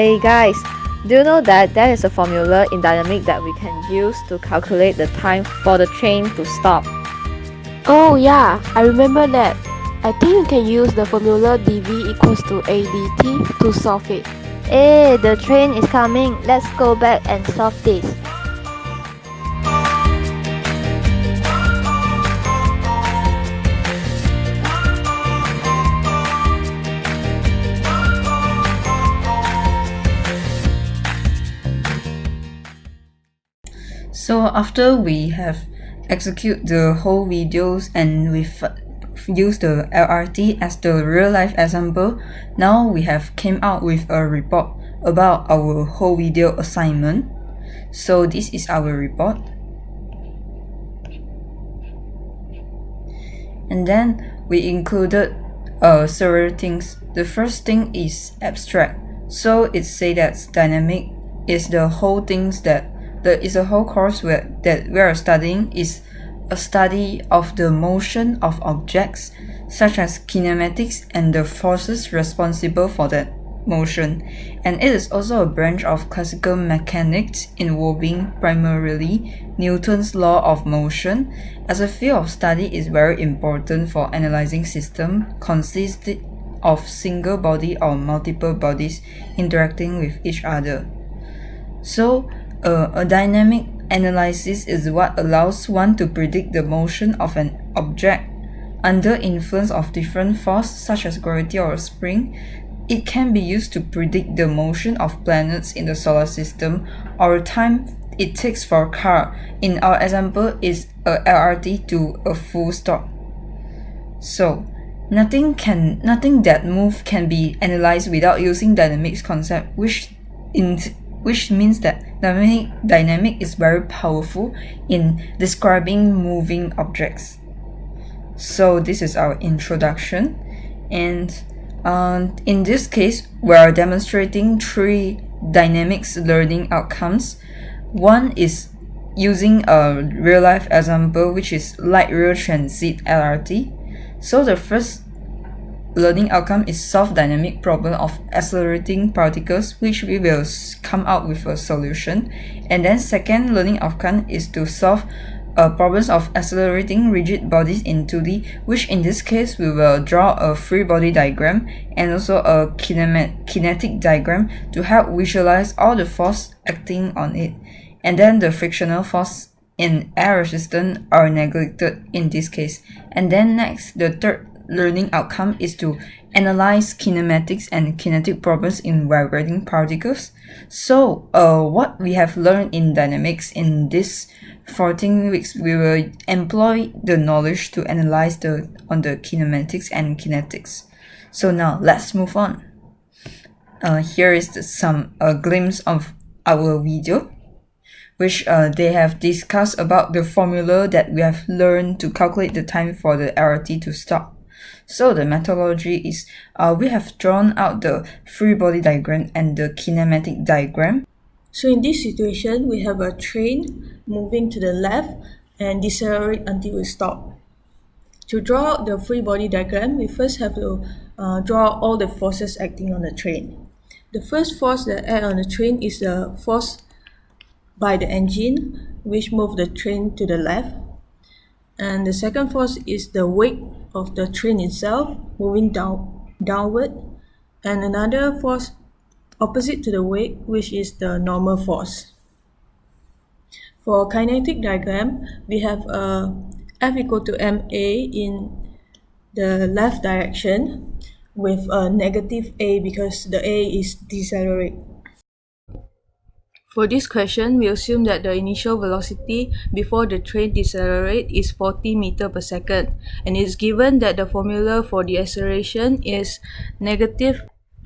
Hey guys, do you know that there is a formula in dynamic that we can use to calculate the time for the train to stop? Oh yeah, I remember that. I think you can use the formula dv equals to adt to solve it. Hey, the train is coming. Let's go back and solve this. So after we have execute the whole videos and we've used the LRT as the real life example, now we have came out with a report about our whole video assignment. So this is our report. And then we included several things. The first thing is abstract. So it say that dynamic is the whole things that is a whole course that we are studying is a study of the motion of objects such as kinematics and the forces responsible for that motion, and it is also a branch of classical mechanics involving primarily Newton's law of motion, as a field of study is very important for analyzing systems consisting of single body or multiple bodies interacting with each other. So a dynamic analysis is what allows one to predict the motion of an object under influence of different forces such as gravity or spring. It can be used to predict the motion of planets in the solar system or time it takes for a car. In our example is a LRT to a full stop. So nothing that move can be analyzed without using dynamics concept, which means that dynamic is very powerful in describing moving objects. So this is our introduction, and in this case we are demonstrating 3 dynamics learning outcomes. One is using a real life example, which is light rail transit LRT. So the first learning outcome is solve dynamic problem of accelerating particles, which we will come out with a solution. And then second learning outcome is to solve problems of accelerating rigid bodies in 2D, which in this case we will draw a free body diagram and also a kinetic diagram to help visualize all the force acting on it. And then the frictional force in air resistance are neglected in this case. And then next, the third learning outcome is to analyze kinematics and kinetic problems in vibrating particles. So what we have learned in dynamics in this 14 weeks, we will employ the knowledge to analyze on the kinematics and kinetics. So now let's move on. Here is some glimpse of our video, which they have discussed about the formula that we have learned to calculate the time for the LRT to stop. So the methodology is we have drawn out the free body diagram and the kinematic diagram. So in this situation, we have a train moving to the left and decelerate until it stops. To draw out the free body diagram, we first have to draw all the forces acting on the train. The first force that acts on the train is the force by the engine, which moves the train to the left. And the second force is the weight of the train itself moving downward, and another force opposite to the weight, which is the normal force. For kinetic diagram, we have F equal to ma in the left direction with a negative a because the a is decelerate. For this question, we assume that the initial velocity before the train decelerates is 40 meters per second, and it's given that the formula for the acceleration is negative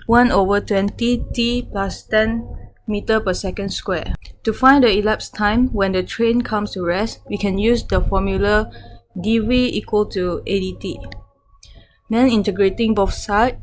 1/20 t plus 10 meter per second square. To find the elapsed time when the train comes to rest, we can use the formula dv equal to adt. Then integrating both sides.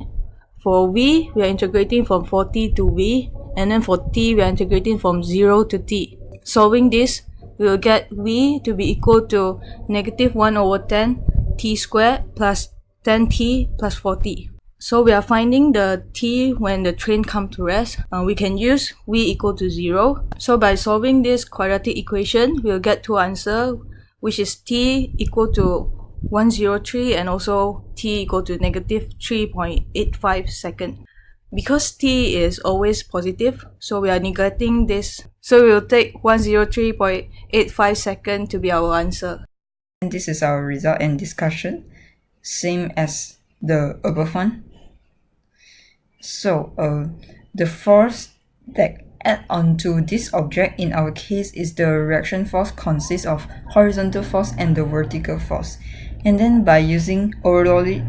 For v, we are integrating from 40 to v, and then for t, we are integrating from 0 to t. Solving this, we will get v to be equal to negative 1/10 t squared plus 10t plus 40. So we are finding the t when the train comes to rest. We can use v equal to 0. So by solving this quadratic equation, we'll get two answers, which is t equal to 103 and also t equal to negative 3.85 seconds. Because t is always positive, so we are negating this. So we'll take 103.85 seconds to be our answer. And this is our result and discussion, same as the above one. So the force that add onto this object in our case is the reaction force consists of horizontal force and the vertical force. And then by using overallly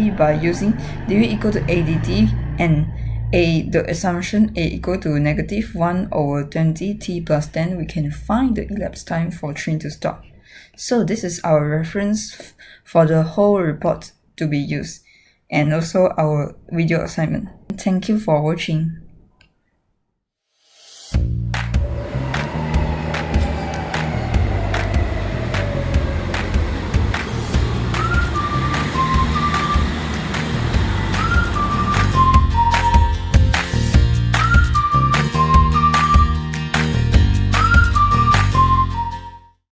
by using dv equal to a dt and the assumption a equal to negative 1 over 20 t plus 10, we can find the elapsed time for train to stop. So this is our reference for the whole report to be used, and also our video assignment. Thank you for watching.